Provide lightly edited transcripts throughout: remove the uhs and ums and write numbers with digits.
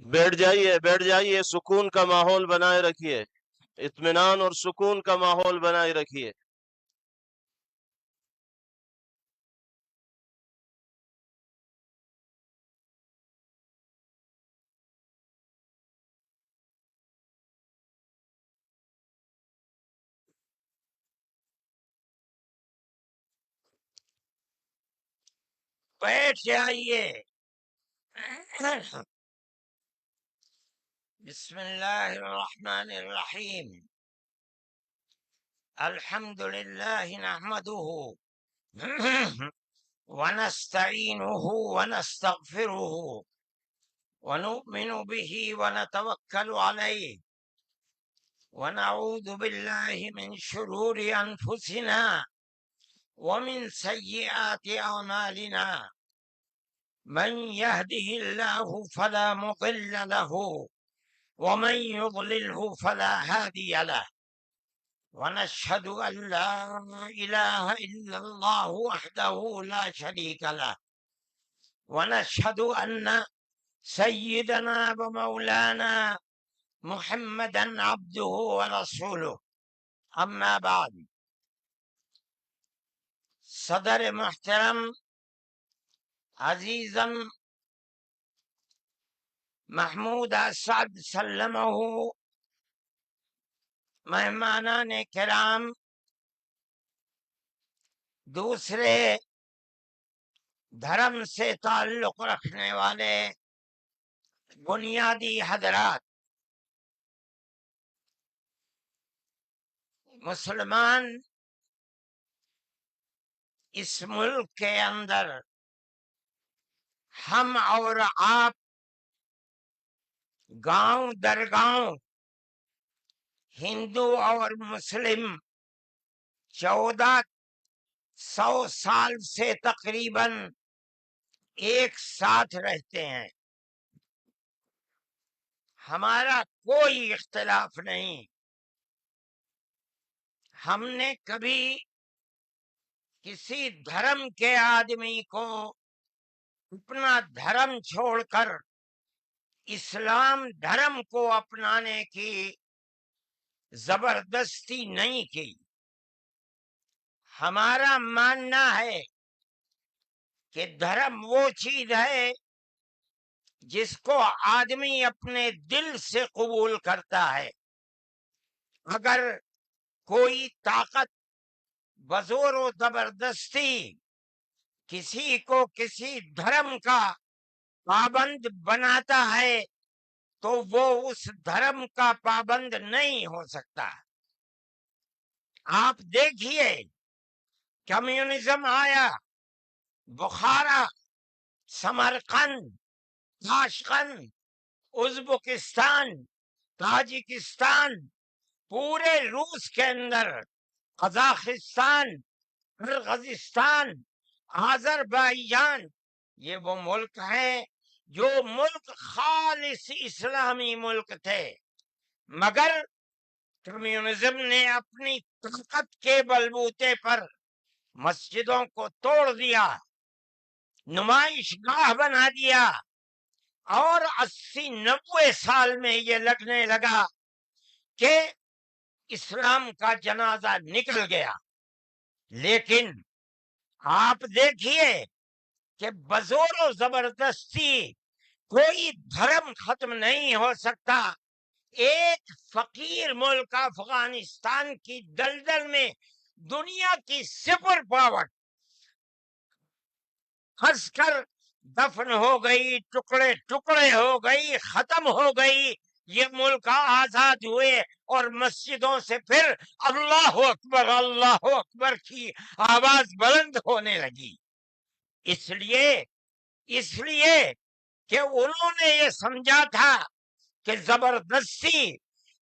بیٹھ جائیے، سکون کا ماحول بنائے رکھیے، اطمینان اور سکون کا ماحول بنائے رکھیے۔ بیٹھ جائیے۔ بسم اللہ الرحمن الرحیم۔ الحمد للہ نحمده ونستعینه ونستغفره ونؤمن به ونتوکل علیہ ونعوذ باللہ من شرور انفسنا ومن سیئات اعمالنا، من يهده الله فلا مضل له ومن يضلله فلا هادي له، ونشهد أن لا إله إلا الله وحده لا شريك له، ونشهد أن سيدنا ومولانا محمدا عبده ورسوله، أما بعد۔ صدر محترم عزیزم محمود اسعد سلمہ، مہمانان کرام، دوسرے دھرم سے تعلق رکھنے والے بنیادی حضرات، مسلمان اس ملک کے اندر ہم اور آپ گاؤں در گاؤں، ہندو اور مسلم 1400 سال سے تقریباً ایک ساتھ رہتے ہیں، ہمارا کوئی اختلاف نہیں۔ ہم نے کبھی کسی دھرم کے آدمی کو اپنا دھرم چھوڑ کر اسلام دھرم کو اپنانے کی زبردستی نہیں کی۔ ہمارا ماننا ہے کہ دھرم وہ چیز ہے جس کو آدمی اپنے دل سے قبول کرتا ہے۔ اگر کوئی طاقت بزور و زبردستی کسی کو کسی دھرم کا پابند بناتا ہے تو وہ اس دھرم کا پابند نہیں ہو سکتا۔ آپ دیکھیے، کمیونزم آیا، بخارا، سمرقند، تاشقند، ازبکستان، تاجکستان، پورے روس کے اندر، قزاقستان، قرغیزستان، آذربائیجان، یہ وہ ملک ہیں جو ملک خالص اسلامی ملک تھے، مگر کمیونزم نے اپنی طاقت کے بلبوتے پر مسجدوں کو توڑ دیا، نمائش گاہ بنا دیا، اور 80-90 سال میں یہ لگنے لگا کہ اسلام کا جنازہ نکل گیا۔ لیکن آپ دیکھیے کہ بزور و زبردستی کوئی دھرم ختم نہیں ہو سکتا۔ ایک فقیر ملک افغانستان کی دلدل میں دنیا کی سپر پاور پھنس کر دفن ہو گئی، ٹکڑے ٹکڑے ہو گئی، ختم ہو گئی۔ یہ ملک آزاد ہوئے اور مسجدوں سے پھر اللہ اکبر کی آواز بلند ہونے لگی۔ اس لیے کہ انہوں نے یہ سمجھا تھا کہ زبردستی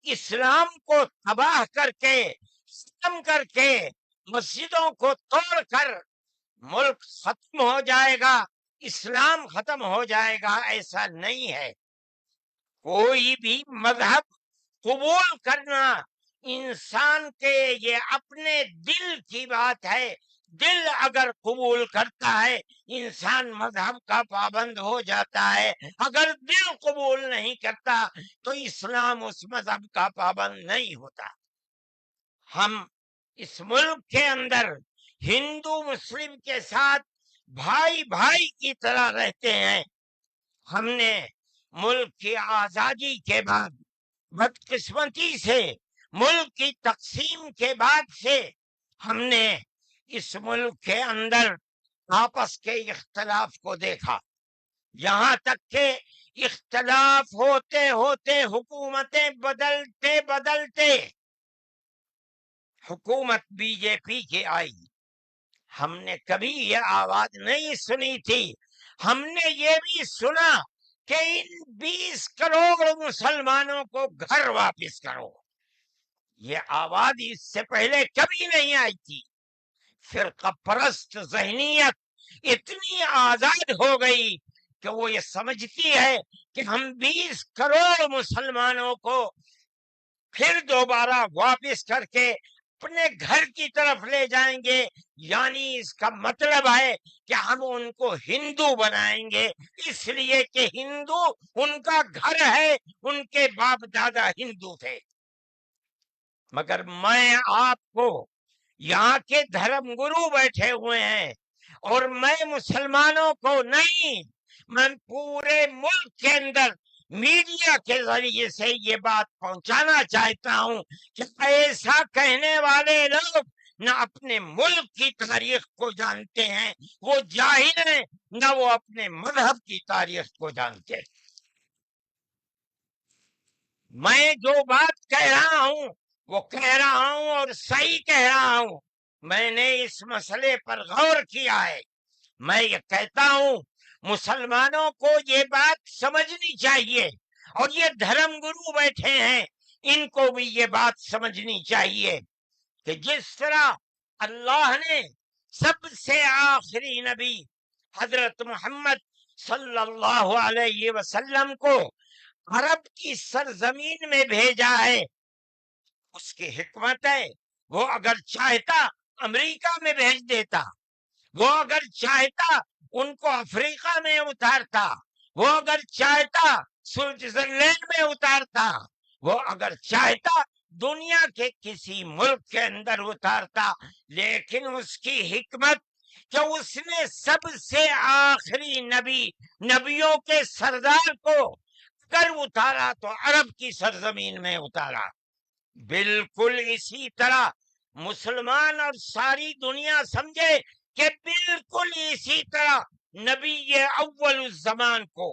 اسلام کو تباہ کر کے، ختم کر کے، مسجدوں کو توڑ کر ملک ختم ہو جائے گا، اسلام ختم ہو جائے گا۔ ایسا نہیں ہے۔ کوئی بھی مذہب قبول کرنا انسان کے یہ اپنے دل کی بات ہے دل اگر قبول کرتا ہے انسان مذہب کا پابند ہو جاتا ہے، اگر دل قبول نہیں کرتا تو اسلام اس مذہب کا پابند نہیں ہوتا۔ ہم اس ملک کے اندر ہندو مسلم کے ساتھ بھائی بھائی کی طرح رہتے ہیں۔ ہم نے ملک کی آزادی کے بعد بدقسمتی سے ملک کی تقسیم کے بعد سے ہم نے اس ملک کے اندر آپس کے اختلاف کو دیکھا، یہاں تک کہ اختلاف ہوتے ہوتے حکومتیں بدلتے بدلتے حکومت بی جے پی کی آئی۔ ہم نے کبھی یہ آواز نہیں سنی تھی، ہم نے یہ بھی سنا کہ ان 20 کروڑ مسلمانوں کو گھر واپس کرو۔ یہ آواز اس سے پہلے کبھی نہیں آئی تھی۔ فرقہ پرست ذہنیت اتنی آزاد ہو گئی کہ وہ یہ سمجھتی ہے کہ ہم 20 کروڑ مسلمانوں کو پھر دوبارہ واپس کر کے اپنے گھر کی طرف لے جائیں گے، یعنی اس کا مطلب ہے کہ ہم ان کو ہندو بنائیں گے، اس لیے کہ ہندو ان کا گھر ہے، ان کے باپ دادا ہندو تھے۔ مگر میں آپ کو یہاں کے دھرم گرو بیٹھے ہوئے ہیں اور میں مسلمانوں کو نہیں، میں پورے ملک کے اندر میڈیا کے ذریعے سے یہ بات پہنچانا چاہتا ہوں کہ ایسا کہنے والے لوگ نہ اپنے ملک کی تاریخ کو جانتے ہیں، وہ جاہل ہیں، نہ وہ اپنے مذہب کی تاریخ کو جانتے ہیں۔ میں جو بات کہہ رہا ہوں وہ کہہ رہا ہوں اور صحیح کہہ رہا ہوں، میں نے اس مسئلے پر غور کیا ہے۔ میں یہ کہتا ہوں مسلمانوں کو یہ بات سمجھنی چاہیے، اور یہ دھرم گرو بیٹھے ہیں ان کو بھی یہ بات سمجھنی چاہیے کہ جس طرح اللہ نے سب سے آخری نبی حضرت محمد صلی اللہ علیہ وسلم کو عرب کی سرزمین میں بھیجا ہے، اس کی حکمت ہے، وہ اگر چاہتا امریکہ میں بھیج دیتا، وہ اگر چاہتا ان کو افریقہ میں اتارتا، وہ اگر چاہتا سوئٹزرلینڈ میں اتارتا، وہ اگر چاہتا دنیا کے کسی ملک کے اندر اتارتا، لیکن اس کی حکمت کہ اس نے سب سے آخری نبی، نبیوں کے سردار کو اگر اتارا تو عرب کی سرزمین میں اتارا۔ بالکل اسی طرح مسلمان اور ساری دنیا سمجھے کہ بالکل اسی طرح نبی اول الزمان کو،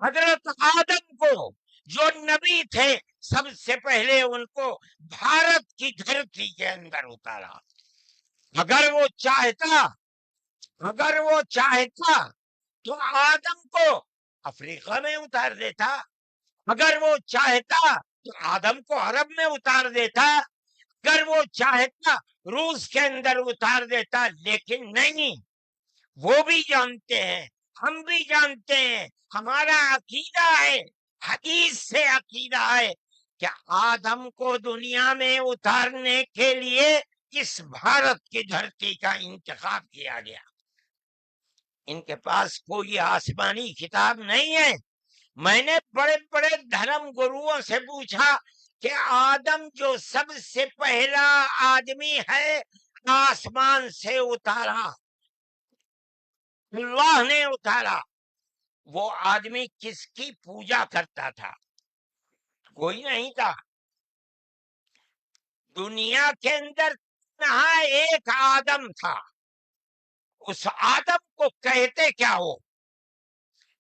حضرت آدم کو جو نبی تھے، سب سے پہلے ان کو بھارت کی دھرتی کے اندر اتارا۔ اگر وہ چاہتا تو آدم کو افریقہ میں اتار دیتا، اگر وہ چاہتا تو آدم کو عرب میں اتار دیتا، اگر وہ چاہتا روس کے اندر اتار دیتا، لیکن نہیں۔ وہ بھی جانتے ہیں، ہم بھی جانتے ہیں، ہمارا عقیدہ ہے، حدیث سے عقیدہ ہے کہ آدم کو دنیا میں اتارنے کے لیے اس بھارت کی دھرتی کا انتخاب کیا گیا۔ ان کے پاس کوئی آسمانی کتاب نہیں ہے۔ میں نے بڑے بڑے دھرم گروؤں سے پوچھا کہ آدم جو سب سے پہلا آدمی ہے آسمان سے اتارا، اللہ نے اتارا، وہ آدمی کس کی پوجا کرتا تھا؟ کوئی نہیں تھا۔ دنیا کے اندر یہاں ایک آدم تھا، اس آدم کو کہتے کیا ہو؟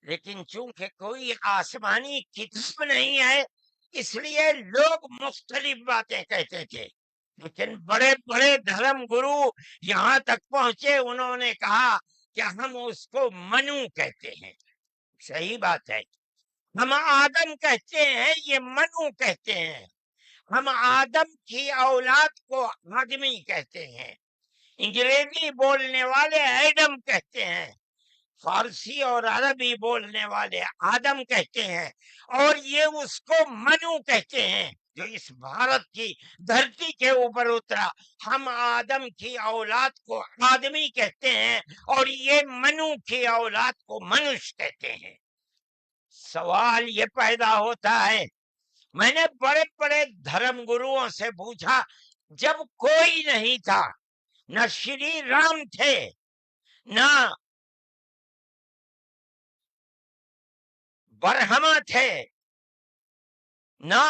لیکن چونکہ کوئی آسمانی کتاب نہیں ہے اس لیے لوگ مختلف باتیں کہتے تھے، لیکن بڑے بڑے دھرم گرو یہاں تک پہنچے، انہوں نے کہا کہ ہم اس کو منو کہتے ہیں۔ صحیح بات ہے، ہم آدم کہتے ہیں، یہ منو کہتے ہیں۔ ہم آدم کی اولاد کو آدمی کہتے ہیں، انگریزی بولنے والے ایڈم کہتے ہیں، فارسی اور عربی بولنے والے آدم کہتے ہیں، اور یہ اس کو منو کہتے ہیں۔ جو اس بھارت کی دھرتی کے اوپر اترا. ہم آدم کی اولاد کو آدمی کہتے ہیں اور یہ منو کی اولاد کو منش کہتے ہیں. سوال یہ پیدا ہوتا ہے، میں نے بڑے بڑے دھرم گروؤں سے پوچھا، جب کوئی نہیں تھا، نہ شری رام تھے، نہ برہما تھے، نہ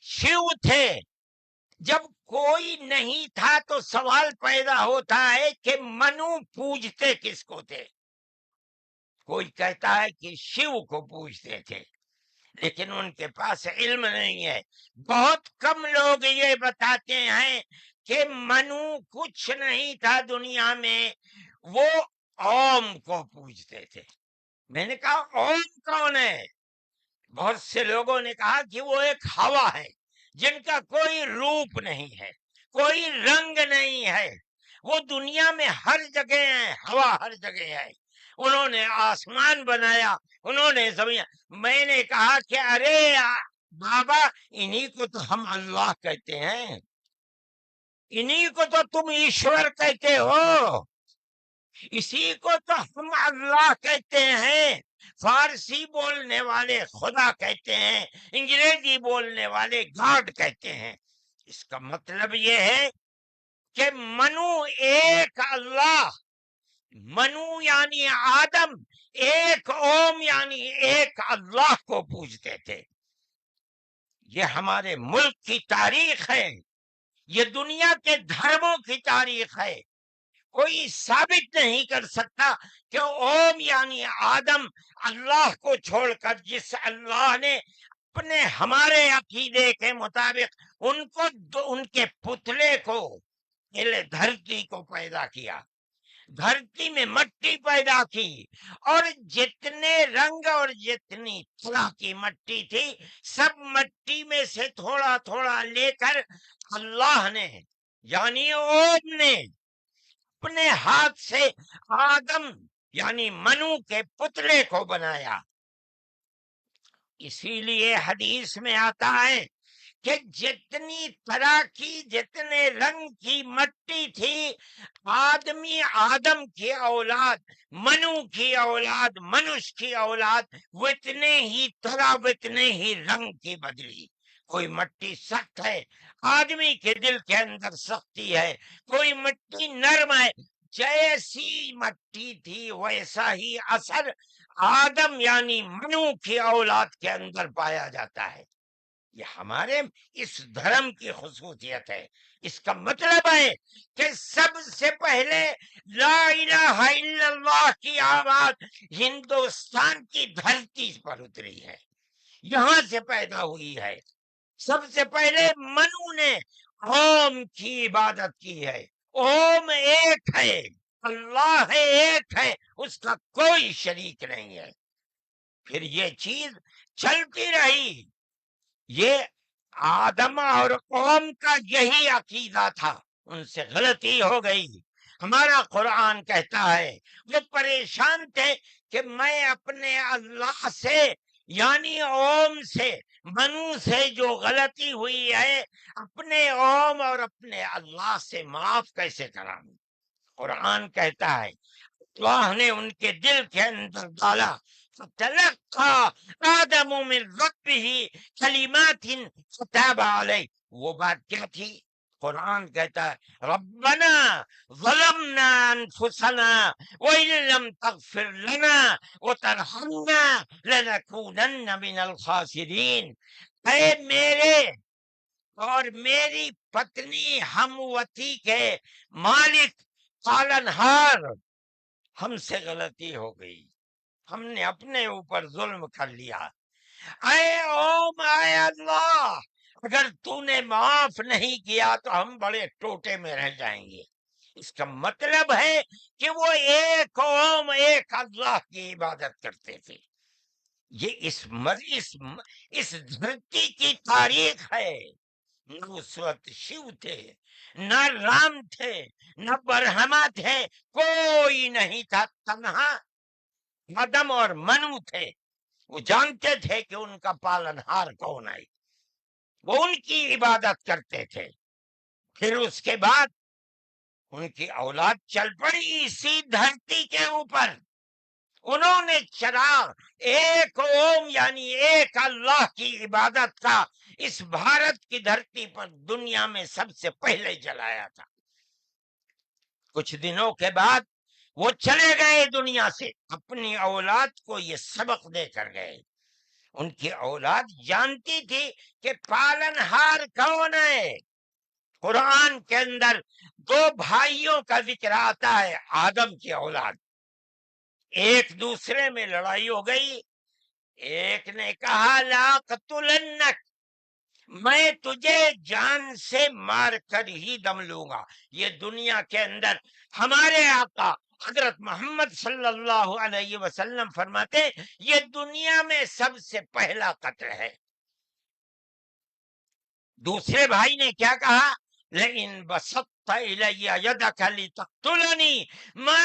شیو تھے، جب کوئی نہیں تھا تو سوال پیدا ہوتا ہے کہ منو پوجتے کس کو تھے؟ کوئی کہتا ہے کہ شیو کو پوجتے تھے، لیکن ان کے پاس علم نہیں ہے. بہت کم لوگ یہ بتاتے ہیں کہ منو کچھ نہیں تھا دنیا میں، وہ اوم کو پوجتے تھے. میں نے کہا اوم کون ہے؟ بہت سے لوگوں نے کہا کہ وہ ایک ہوا ہے جن کا کوئی روپ نہیں ہے، کوئی رنگ نہیں ہے، وہ دنیا میں ہر جگہ ہے، ہوا ہر جگہ ہے. انہوں نے آسمان بنایا، انہوں نے زمین. میں نے کہا کہ ارے بابا، انہی کو تو ہم اللہ کہتے ہیں، انہی کو تو تم ایشور کہتے ہو، اسی کو تو ہم اللہ کہتے ہیں. فارسی بولنے والے خدا کہتے ہیں، انگریزی بولنے والے گاڈ کہتے ہیں. اس کا مطلب یہ ہے کہ منو ایک اللہ، منو یعنی آدم، ایک اوم یعنی ایک اللہ کو پوجتے تھے. یہ ہمارے ملک کی تاریخ ہے، یہ دنیا کے دھرموں کی تاریخ ہے. کوئی ثابت نہیں کر سکتا کہ اوم یعنی آدم اللہ کو چھوڑ کر جس اللہ نے اپنے ہمارے عقیدے کے مطابق ان کے پتلے کو، دھرتی کو پیدا کیا، دھرتی میں مٹی پیدا کی، اور جتنے رنگ اور جتنی طرح کی مٹی تھی، سب مٹی میں سے تھوڑا تھوڑا لے کر اللہ نے یعنی اوم نے اپنے ہاتھ سے آدم یعنی منو کے پتلے کو بنایا. اسی لیے حدیث میں آتا ہے کہ جتنی طرح کی، جتنے رنگ کی مٹی تھی، آدم کی اولاد، منو کی اولاد، منش کی اولاد، وہ اتنے ہی طرح، اتنے ہی رنگ کی بدلی. کوئی مٹی سخت ہے، آدمی کے دل کے اندر سختی ہے. کوئی مٹی نرم ہے، جیسی مٹی تھی ویسا ہی اثر آدم یعنی منو کی اولاد کے اندر پایا جاتا ہے. یہ ہمارے اس دھرم کی خصوصیت ہے. اس کا مطلب ہے کہ سب سے پہلے لا الہ الا اللہ کی آواز ہندوستان کی دھرتی پر اتری ہے، یہاں سے پیدا ہوئی ہے. سب سے پہلے منو نے اوم کی عبادت کی ہے. اوم ایک ہے، اللہ ہے، ایک ہے، اس کا کوئی شریک نہیں ہے. پھر یہ چیز چلتی رہی. یہ آدم اور قوم کا یہی عقیدہ تھا، ان سے غلطی ہو گئی. ہمارا قرآن کہتا ہے وہ پریشان تھے کہ میں اپنے اللہ سے یعنی اوم سے، منو سے جو غلطی ہوئی ہے، اپنے اوم اور اپنے اللہ سے معاف کیسے کراؤں. قرآن کہتا ہے اللہ نے ان کے دل کے اندر ڈالا، فتلقى آدم من ربه کلمات فتاب علیہ. وہ بات کیا تھی؟ قرآن کہتا ہے ربنا ظلمنا انفسنا وإن لم تغفر لنا وترحمنا لنكونن من الخاسرین. اے میرے اور میری پتنی ہموتی کے مالک، پالنہار، ہم سے غلطی ہو گئی، ہم نے اپنے اوپر ظلم کر لیا. اے اوم، اے اللہ، اگر تو نے معاف نہیں کیا تو ہم بڑے ٹوٹے میں رہ جائیں گے. اس کا مطلب ہے کہ وہ ایک اوم، ایک اللہ کی عبادت کرتے تھے. یہ اس دھرتی کی تاریخ ہے. نہ اس وقت شیو تھے، نہ رام تھے، نہ برہما تھے، کوئی نہیں تھا. تنہا آدم اور منو تھے. وہ جانتے تھے کہ ان کا پالنہار کون ہے. وہ ان کی عبادت کرتے تھے۔ پھر اس کے بعد ان کی اولاد چل پڑی اسی دھرتی کے اوپر، انہوں نے چراغ ایک اوم یعنی ایک اللہ کی عبادت کا اس بھارت کی دھرتی پر دنیا میں سب سے پہلے جلایا تھا۔ کچھ دنوں کے بعد وہ چلے گئے دنیا سے، اپنی اولاد کو یہ سبق دے کر گئے۔ ان کی اولاد جانتی تھی کہ پالن ہار کون ہے۔ قرآن کے اندر دو بھائیوں کا ذکر آتا ہے، آدم کی اولاد، ایک دوسرے میں لڑائی ہو گئی، ایک نے کہا لا قتلنک، میں تجھے جان سے مار کر ہی دم لوں گا۔ یہ دنیا کے اندر ہمارے آقا حضرت محمد صلی اللہ علیہ وسلم فرماتے یہ دنیا میں سب سے پہلا قتل ہے۔ دوسرے بھائی نے کیا کہا، لئن بسطت الی یدک لتقتلنی ما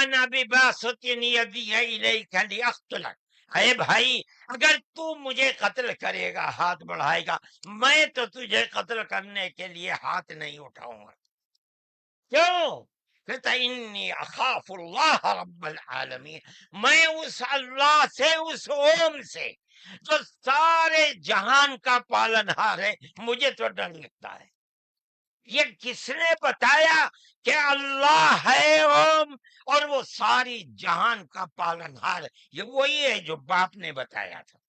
انا بباسط یدی الیک لاقتلک، اے بھائی اگر تو مجھے قتل کرے گا، ہاتھ بڑھائے گا، میں تو تجھے قتل کرنے کے لیے ہاتھ نہیں اٹھاؤں گا۔ کیوں؟ کہتا انی اخاف اللہ رب العالمین، میں اس اللہ سے، اس اوم سے جو سارے جہان کا پالنہار ہے، مجھے تو ڈر لگتا ہے۔ یہ کس نے بتایا کہ اللہ ہے اوم اور وہ ساری جہان کا پالنہار ہے؟ یہ وہی ہے جو باپ نے بتایا تھا،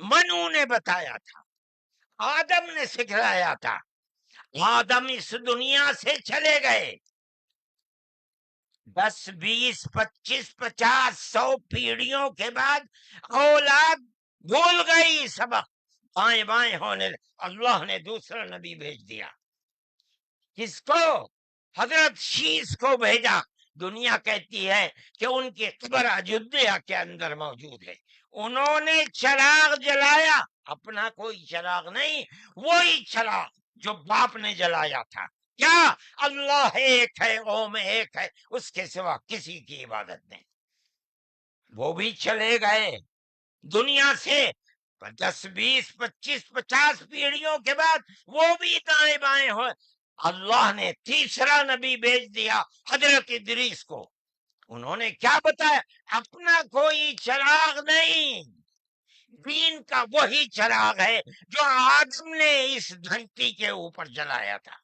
منو نے بتایا تھا، آدم نے سکھلایا تھا۔ آدم اس دنیا سے چلے گئے، 10 20 25 50 100 پیڑھیوں کے بعد اولاد بھول گئی سبق، بائیں بائیں ہونے، اللہ نے دوسرا نبی بھیج دیا۔ کس کو؟ حضرت شیس کو بھیجا۔ دنیا کہتی ہے کہ ان کی قبر اجودھیا کے اندر موجود ہے۔ انہوں نے چراغ جلایا، اپنا کوئی چراغ نہیں، وہی چراغ جو باپ نے جلایا تھا۔ کیا؟ اللہ ایک ہے، اوم ایک ہے، اس کے سوا کسی کی عبادت نہیں۔ وہ بھی چلے گئے دنیا سے 10 20 25 50 پیڑھیوں کے بعد، وہ بھی دائیں بائیں ہوئے۔ اللہ نے تیسرا نبی بھیج دیا حضرت ادریس کو۔ انہوں نے کیا بتایا؟ اپنا کوئی چراغ نہیں، دین کا وہی چراغ ہے جو آدم نے اس دھرتی کے اوپر جلایا تھا۔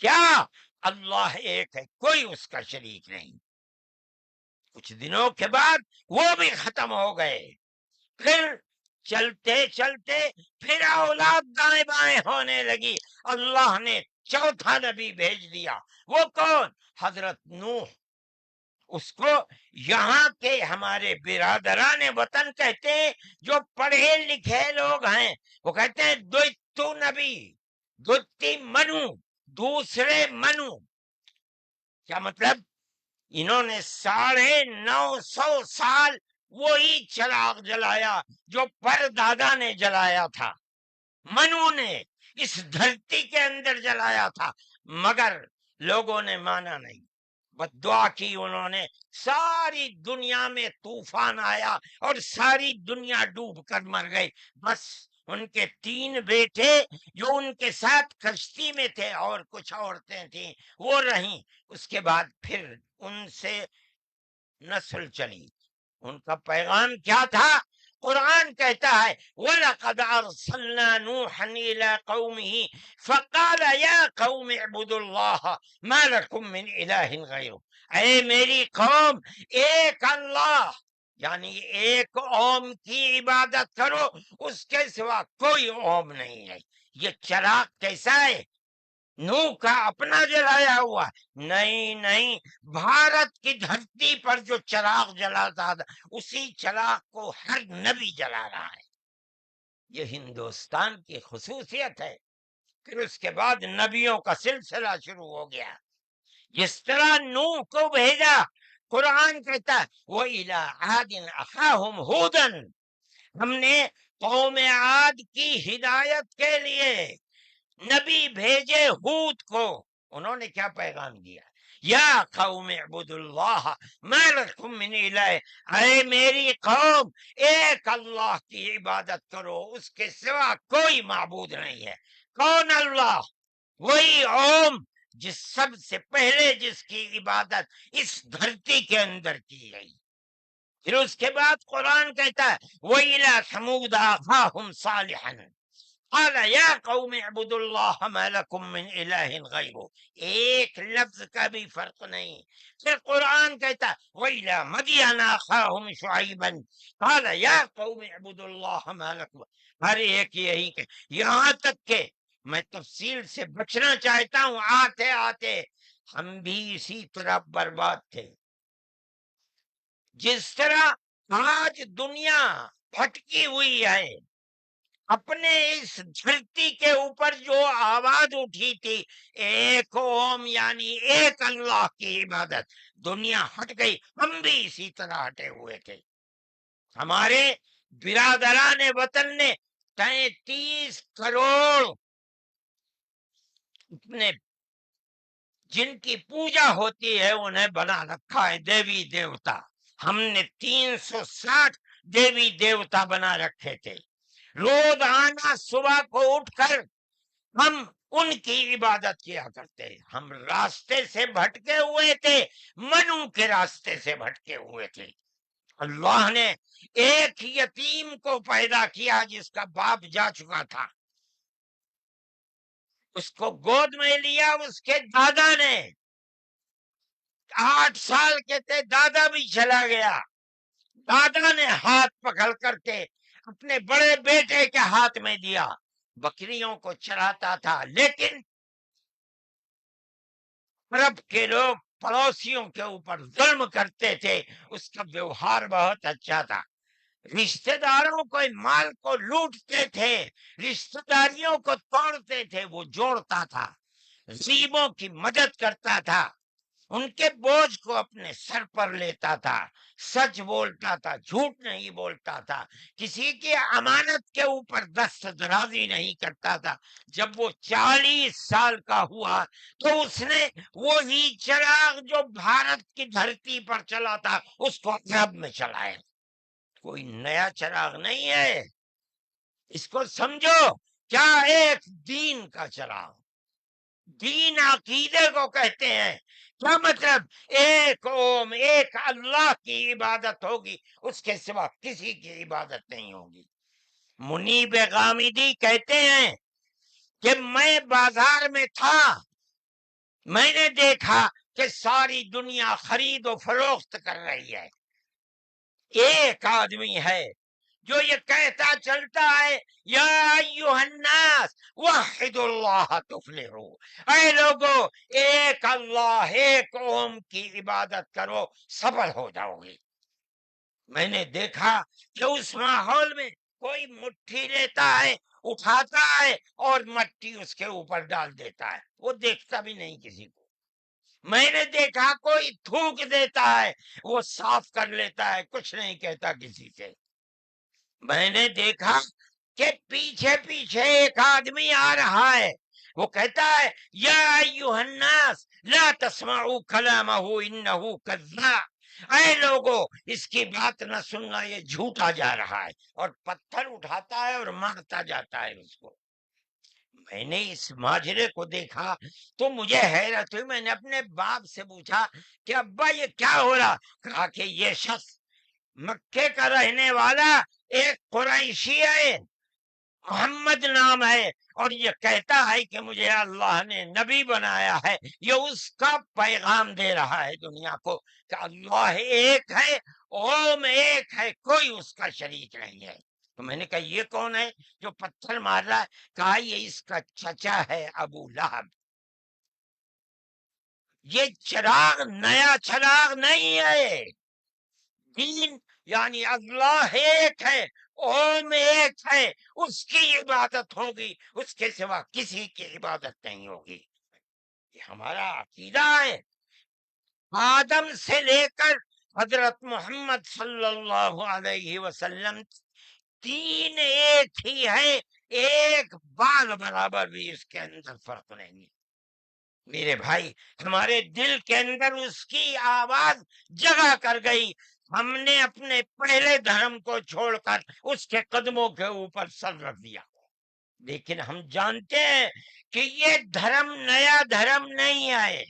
کیا؟ اللہ ایک ہے، کوئی اس کا شریک نہیں۔ کچھ دنوں کے بعد وہ بھی ختم ہو گئے۔ پھر چلتے چلتے پھر اولاد دائیں بائیں ہونے لگی، اللہ نے چوتھا نبی بھیج دیا۔ وہ کون؟ حضرت نوح۔ اس کو یہاں کے ہمارے برادران وطن کہتے ہیں، جو پڑھے لکھے لوگ ہیں، وہ کہتے ہیں دوتو نبی، دوتی منو، دوسرے منو۔ کیا مطلب؟ انہوں نے 950 سال وہی چراغ جلایا جو پردادا نے جلایا تھا، منو نے اس دھرتی کے اندر جلایا تھا، مگر لوگوں نے مانا نہیں، بس دعا کی انہوں نے، ساری دنیا میں طوفان آیا اور ساری دنیا ڈوب کر مر گئی۔ بس ان کے 3 بیٹے جو ان کے ساتھ کشتی میں تھے اور کچھ عورتیں تھیں وہ رہیں، اس کے بعد پھر ان سے نسل چلی۔ ان کا پیغام کیا تھا؟ قرآن کہتا ہے وَلَقَدْ أَرْسَلْنَا نُوحًا إِلَىٰ قَوْمِهِ فَقَالَ يَا قَوْمِ اعْبُدُوا اللَّهَ مَا لَكُم مِّنْ إِلَٰهٍ غَيْرُهُ، اے میری قوم ایک اللہ یعنی ایک اوم کی عبادت کرو، اس کے سوا کوئی اوم نہیں ہے۔ یہ چراغ کیسا ہے؟ نوح کا اپنا جلایا ہوا؟ نہیں، بھارت کی دھرتی پر جو چراغ جلاتا تھا اسی چراغ کو ہر نبی جلا رہا ہے۔ یہ ہندوستان کی خصوصیت ہے۔ پھر اس کے بعد نبیوں کا سلسلہ شروع ہو گیا۔ جس طرح نوح کو بھیجا، قرآن کہتا ہے وَإِلَىٰ عَادٍ أَخَاهُمْ هُودًا، ہم نے قوم عاد کی ہدایت کے لیے نبی بھیجے ہود کو۔ انہوں نے کیا پیغام دیا؟ یا قوم اعبدوا اللہ ما لکم من الہ، اے میری قوم ایک اللہ کی عبادت کرو، اس کے سوا کوئی معبود نہیں ہے۔ کون اللہ؟ وہی اوم جس سب سے پہلے جس کی عبادت اس دھرتی کے اندر کی گئی۔ پھر اس کے بعد قرآن کہتا ہے وَإِلَىٰ ثَمُودَ أَخَاهُمْ صَالِحًا قَالَ يَا قَوْمِ اعْبُدُوا اللَّهَ مَا لَكُم مِّنْ إِلَٰهٍ غَيْرُهُ، ایک لفظ کا بھی فرق نہیں۔ پھر قرآن کہتا ہے وَإِلَىٰ مَدْيَنَ أَخَاهُمْ شُعَيْبًا قَالَ يَا قَوْمِ اعْبُدُوا اللَّهَ مَا لَكُم، ہر ایک یہی کہ یہاں تک کہ میں تفصیل سے بچنا چاہتا ہوں، آتے آتے ہم بھی اسی طرح برباد تھے۔ جس طرح آج دنیا بھٹکی ہوئی ہے، اپنے اس دھرتی کے اوپر جو آواز اٹھی تھی ایک اوم یعنی ایک اللہ کی عبادت، دنیا ہٹ گئی، ہم بھی اسی طرح ہٹے ہوئے تھے۔ ہمارے برادران وطن نے 33 کروڑ اپنے جن کی پوجا ہوتی ہے انہیں بنا رکھا ہے دیوی دیوتا۔ ہم نے 360 دیوی دیوتا بنا رکھے تھے۔ روز آنا صبح کو اٹھ کر ہم ان کی عبادت کیا کرتے۔ ہم راستے سے بھٹکے ہوئے تھے، منو کے راستے سے بھٹکے ہوئے تھے۔ اللہ نے ایک یتیم کو پیدا کیا جس کا باپ جا چکا تھا، اس کو گود میں لیا اس کے دادا نے، 8 سال کے تھے، دادا بھی چلا گیا، دادا نے ہاتھ پکڑ کر کے اپنے بڑے بیٹے کے ہاتھ میں دیا، بکریوں کو چراتا تھا، لیکن عرب کے لوگ پڑوسیوں کے اوپر ظلم کرتے تھے، اس کا ویوہار بہت اچھا تھا، رشتہ داروں کو مال کو لوٹتے تھے، رشتہ داریوں کو توڑتے تھے، وہ جوڑتا تھا، غریبوں کی مدد کرتا تھا، ان کے بوجھ کو اپنے سر پر لیتا تھا، سچ بولتا تھا، جھوٹ نہیں بولتا تھا، کسی کی امانت کے اوپر دست درازی نہیں کرتا تھا۔ جب وہ 40 سال کا ہوا تو اس نے وہی چراغ جو بھارت کی دھرتی پر چلا تھا اس کو عرب میں چلایا، کوئی نیا چراغ نہیں ہے، اس کو سمجھو، کیا ایک دین کا چراغ، دین عقیدے کو کہتے ہیں، کیا مطلب ایک اوم ایک اللہ کی عبادت ہوگی، اس کے سوا کسی کی عبادت نہیں ہوگی۔ منیب غامدی کہتے ہیں کہ میں بازار میں تھا، میں نے دیکھا کہ ساری دنیا خرید و فروخت کر رہی ہے، ایک آدمی ہے جو یہ کہتا چلتا ہے یا ایھا الناس وحدوا اللہ تفلحوا، اے لوگو ایک اللہ ایک اوم کی عبادت کرو سفل ہو جاؤ گے۔ میں نے دیکھا کہ اس ماحول میں کوئی مٹھی لیتا ہے، اٹھاتا ہے اور مٹی اس کے اوپر ڈال دیتا ہے، وہ دیکھتا بھی نہیں کسی کو۔ میں نے دیکھا کوئی تھوک دیتا ہے، وہ صاف کر لیتا ہے، کچھ نہیں کہتا کسی سے۔ میں نے دیکھا کہ پیچھے پیچھے ایک آدمی آ رہا ہے، وہ کہتا ہے یا ایھا الناس لا تسمعوا کلامہ انہ کذاب، اے لوگو اس کی بات نہ سننا، یہ جھوٹا جا رہا ہے، اور پتھر اٹھاتا ہے اور مارتا جاتا ہے اس کو۔ میں نے اس ماجرے کو دیکھا تو مجھے حیرت ہوئی، میں نے اپنے باپ سے پوچھا کہ ابا یہ کیا ہو رہا؟ کہا کہ یہ شخص مکے کا رہنے والا ایک قریشی ہے، محمد نام ہے، اور یہ کہتا ہے کہ مجھے اللہ نے نبی بنایا ہے، یہ اس کا پیغام دے رہا ہے دنیا کو کہ اللہ ایک ہے، اوم ایک ہے، کوئی اس کا شریک نہیں ہے۔ تو میں نے کہا یہ کون ہے جو پتھر مار رہا ہے؟ کہا یہ اس کا چچا ہے ابو لہب۔ یہ چراغ نیا چراغ نہیں ہے، دین یعنی اللہ ایک ہے، اوم ایک ہے، اس کی عبادت ہوگی، اس کے سوا کسی کی عبادت نہیں ہوگی۔ یہ ہمارا عقیدہ ہے۔ آدم سے لے کر حضرت محمد صلی اللہ علیہ وسلم تین ایک ہی ہے، ایک بال برابر بھی اس کے اندر فرق نہیں ہے۔ میرے بھائی ہمارے دل کے اندر اس کی آواز جگہ کر گئی، ہم نے اپنے پہلے دھرم کو چھوڑ کر اس کے قدموں کے اوپر سر رکھ دیا۔ لیکن ہم جانتے ہیں کہ یہ دھرم نیا دھرم نہیں آئے،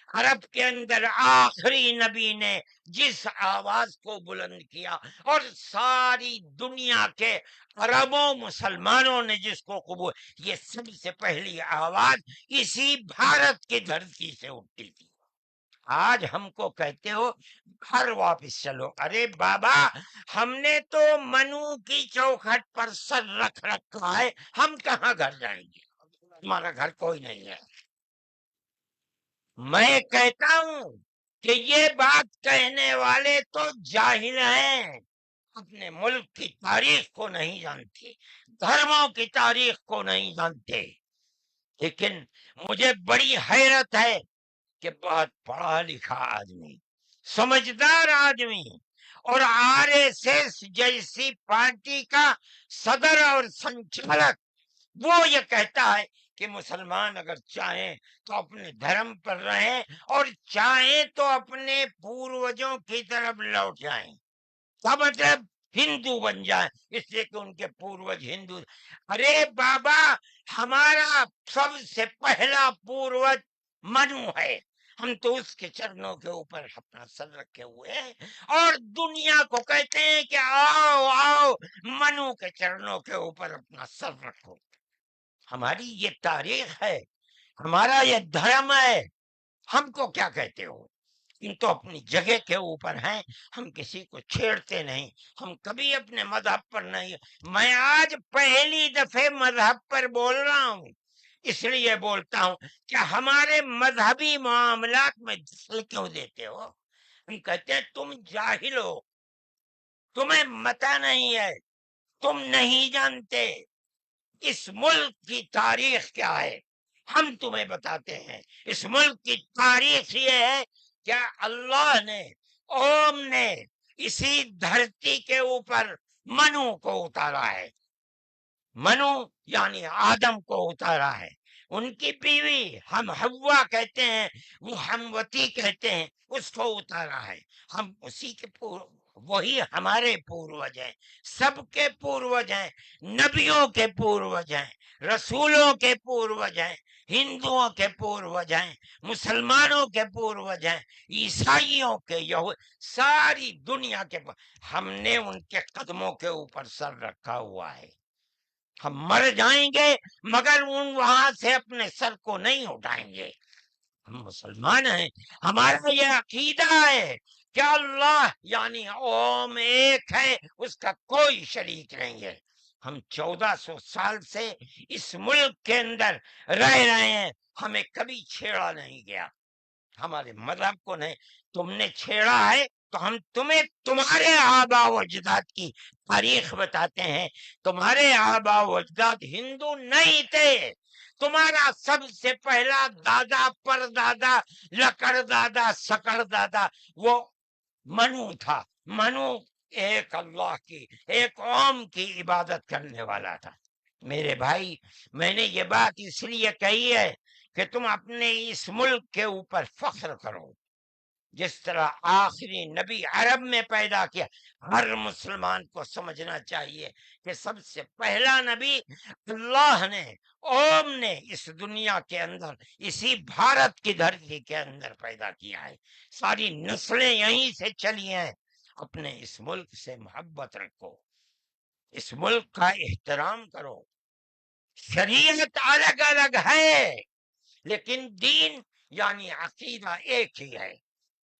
عرب کے اندر آخری نبی نے جس آواز کو بلند کیا اور ساری دنیا کے عربوں مسلمانوں نے جس کو قبول، یہ سب سے پہلی آواز اسی بھارت کی دھرتی سے اٹھی تھی۔ آج ہم کو کہتے ہو گھر واپس چلو، ارے بابا ہم نے تو منو کی چوکھٹ پر سر رکھ رکھا ہے، ہم کہاں گھر جائیں گے؟ ہمارا گھر کوئی نہیں ہے۔ میں کہتا ہوں کہ یہ بات کہنے والے تو جاہل ہیں، اپنے ملک کی تاریخ کو نہیں جانتے، دھرموں کی تاریخ کو نہیں جانتے۔ لیکن مجھے بڑی حیرت ہے کہ بہت پڑھا لکھا آدمی، سمجھدار آدمی، اور آر ایس ایس جیسی پارٹی کا صدر اور سنچالک وہ یہ کہتا ہے کہ مسلمان اگر چاہیں تو اپنے دھرم پر رہیں اور چاہیں تو اپنے پوروجوں کی طرف لوٹ جائیں، کا مطلب ہندو بن جائیں، اس لیے کہ ان کے پوروج ہندو۔ ارے بابا ہمارا سب سے پہلا پوروج منو ہے، ہم تو اس کے چرنوں کے اوپر اپنا سر رکھے ہوئے ہیں اور دنیا کو کہتے ہیں کہ آؤ آؤ منو کے چرنوں کے اوپر اپنا سر رکھو۔ ہماری یہ تاریخ ہے، ہمارا یہ دھرم ہے، ہم کو کیا کہتے ہو؟ ان تو اپنی جگہ کے اوپر ہیں، ہم کسی کو چھیڑتے نہیں، ہم کبھی اپنے مذہب پر نہیں۔ میں آج پہلی دفعہ مذہب پر بول رہا ہوں، اس لیے بولتا ہوں کہ ہمارے مذہبی معاملات میں دخل کیوں دیتے ہو؟ ہم کہتے ہیں تم جاہل ہو، تمہیں متا نہیں ہے، تم نہیں جانتے اس ملک کی تاریخ کیا ہے، ہم تمہیں بتاتے ہیں۔ اس ملک کی تاریخ یہ ہے کہ اللہ نے اوم نے اسی دھرتی کے اوپر منو کو اتارا ہے، منو یعنی آدم کو اتارا ہے، ان کی بیوی ہم حوا کہتے ہیں، وہ ہموتی کہتے ہیں، اس کو اتارا ہے۔ ہم اسی کے وہی ہمارے پوروج ہیں، سب کے پوروج ہیں، نبیوں کے پوروج ہیں، رسولوں کے پوروج ہیں، ہندوؤں کے پوروج ہیں، مسلمانوں کے پوروج ہیں، عیسائیوں کے، ساری دنیا کے ہم نے ان کے قدموں کے اوپر سر رکھا ہوا ہے۔ ہم مر جائیں گے مگر وہاں سے اپنے سر کو نہیں اٹھائیں گے۔ ہم مسلمان ہیں، ہمارا یہ عقیدہ ہے کہ اللہ یعنی اوم ایک ہے، اس کا کوئی شریک نہیں ہے۔ ہم 1400 سال سے اس ملک کے اندر رہ رہے ہیں، ہمیں کبھی چھیڑا نہیں گیا، ہمارے مذہب کو نہیں۔ تم نے چھیڑا ہے تو ہم تمہیں تمہارے آباء و اجداد کی تاریخ بتاتے ہیں۔ تمہارے آباء و اجداد ہندو نہیں تھے، تمہارا سب سے پہلا دادا پر دادا لکڑ دادا سکڑ دادا وہ منو تھا۔ منو ایک اللہ کی، ایک اوم کی عبادت کرنے والا تھا۔ میرے بھائی میں نے یہ بات اس لیے کہی ہے کہ تم اپنے اس ملک کے اوپر فخر کرو، جس طرح آخری نبی عرب میں پیدا کیا۔ ہر مسلمان کو سمجھنا چاہیے کہ سب سے پہلا نبی اللہ نے اوم نے اس دنیا کے اندر اسی بھارت کی دھرتی کے اندر پیدا کیا ہے، ساری نسلیں یہیں سے چلی ہیں۔ اپنے اس ملک سے محبت رکھو، اس ملک کا احترام کرو۔ شریعت الگ الگ ہے لیکن دین یعنی عقیدہ ایک ہی ہے،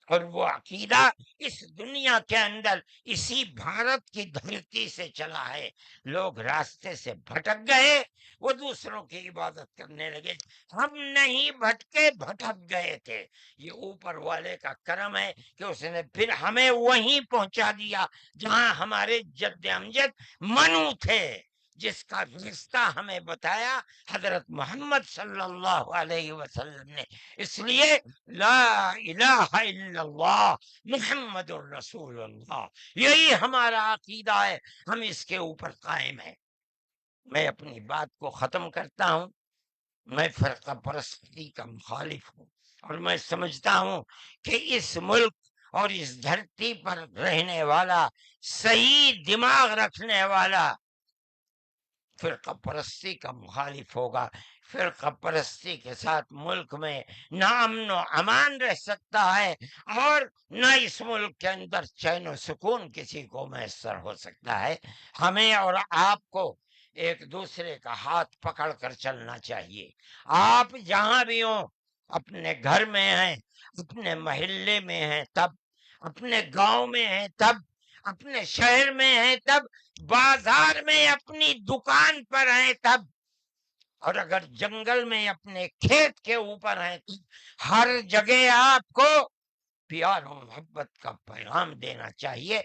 اور وہ عقیدہ اس دنیا کے اندر اسی بھارت کی دھرتی سے چلا ہے۔ لوگ راستے سے بھٹک گئے، وہ دوسروں کی عبادت کرنے لگے، ہم نہیں بھٹکے، بھٹک گئے تھے۔ یہ اوپر والے کا کرم ہے کہ اس نے پھر ہمیں وہیں پہنچا دیا جہاں ہمارے جد امجد منو تھے، جس کا رشتہ ہمیں بتایا حضرت محمد صلی اللہ علیہ وسلم نے۔ اس لیے لا الہ الا اللہ محمد الرسول اللہ، یہی ہمارا عقیدہ ہے، ہم اس کے اوپر قائم ہیں۔ میں اپنی بات کو ختم کرتا ہوں۔ میں فرقہ پرستی کا مخالف ہوں، اور میں سمجھتا ہوں کہ اس ملک اور اس دھرتی پر رہنے والا صحیح دماغ رکھنے والا فرقہ پرستی کا مخالف ہوگا۔ فرقہ پرستی کے ساتھ ملک میں نہ امن و امان رہ سکتا ہے، اور نہ اس ملک کے اندر چین و سکون کسی کو میسر ہو سکتا ہے۔ ہمیں اور آپ کو ایک دوسرے کا ہاتھ پکڑ کر چلنا چاہیے۔ آپ جہاں بھی ہوں، اپنے گھر میں ہیں، اپنے محلے میں ہیں تب، اپنے گاؤں میں ہیں تب، اپنے شہر میں ہیں تب، بازار میں اپنی دکان پر ہیں تب، اور اگر جنگل میں اپنے کھیت کے اوپر ہیں تو ہر جگہ آپ کو پیار و محبت کا پیغام دینا چاہیے،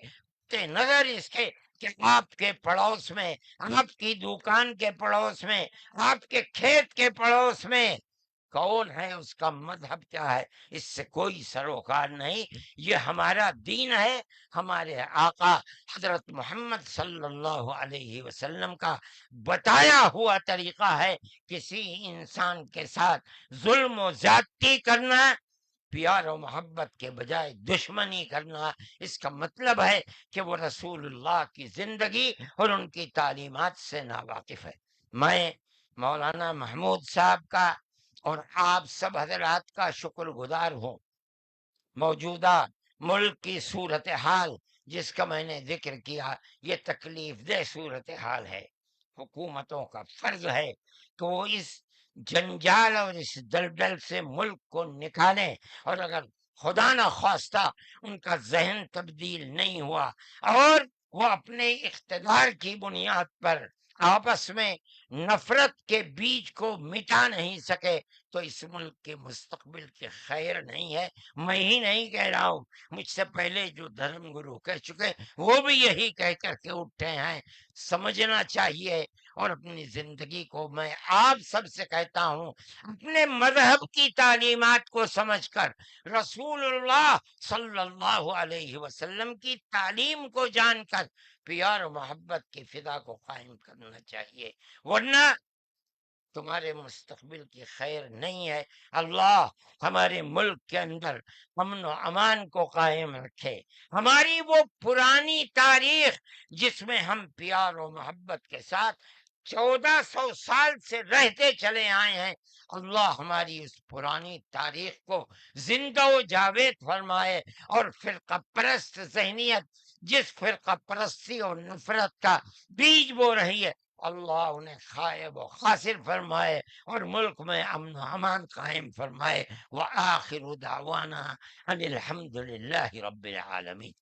نظر اس کے کہ آپ کے پڑوس میں، آپ کی دکان کے پڑوس میں، آپ کے کھیت کے پڑوس میں کون ہے، اس کا مذہب کیا ہے، اس سے کوئی سروکار نہیں۔ یہ ہمارا دین ہے، ہمارے آقا حضرت محمد صلی اللہ علیہ وسلم کا بتایا ہوا طریقہ ہے۔ کسی انسان کے ساتھ ظلم و زیادتی کرنا، پیار و محبت کے بجائے دشمنی کرنا، اس کا مطلب ہے کہ وہ رسول اللہ کی زندگی اور ان کی تعلیمات سے ناواقف ہے۔ میں مولانا محمود صاحب کا اور آپ سب حضرات کا شکر گزار ہوں۔ موجودہ ملک کی صورتحال جس کا میں نے ذکر کیا، یہ تکلیف دہ صورتحال ہے۔ حکومتوں کا فرض ہے کہ وہ اس جنجال اور اس دلدل سے ملک کو نکالیں، اور اگر خدا نہ خواستہ ان کا ذہن تبدیل نہیں ہوا اور وہ اپنے اقتدار کی بنیاد پر آپس میں نفرت کے بیج کو مٹا نہیں سکے تو اس ملک کے مستقبل کے خیر نہیں ہے۔ میں ہی نہیں کہہ رہا ہوں، مجھ سے پہلے جو دھرم گرو کہہ چکے وہ بھی یہی کہہ کر کے اٹھے ہیں۔ سمجھنا چاہیے، اور اپنی زندگی کو میں آپ سب سے کہتا ہوں، اپنے مذہب کی تعلیمات کو سمجھ کر، رسول اللہ صلی اللہ علیہ وسلم کی تعلیم کو جان کر پیار و محبت کی فضا کو قائم کرنا چاہیے، ورنہ تمہارے مستقبل کی خیر نہیں ہے۔ اللہ ہمارے ملک کے اندر امن و امان کو قائم رکھے۔ ہماری وہ پرانی تاریخ جس میں ہم پیار و محبت کے ساتھ 1400 سال سے رہتے چلے آئے ہیں، اللہ ہماری اس پرانی تاریخ کو زندہ و جاوید فرمائے، اور فرقہ پرست ذہنیت جس فرقہ پرستی اور نفرت کا بیج بو رہی ہے، اللہ انہیں خائب و خاسر فرمائے، اور ملک میں امن و امان قائم فرمائے۔ وآخر دعوانا ان الحمد للہ رب العالمین۔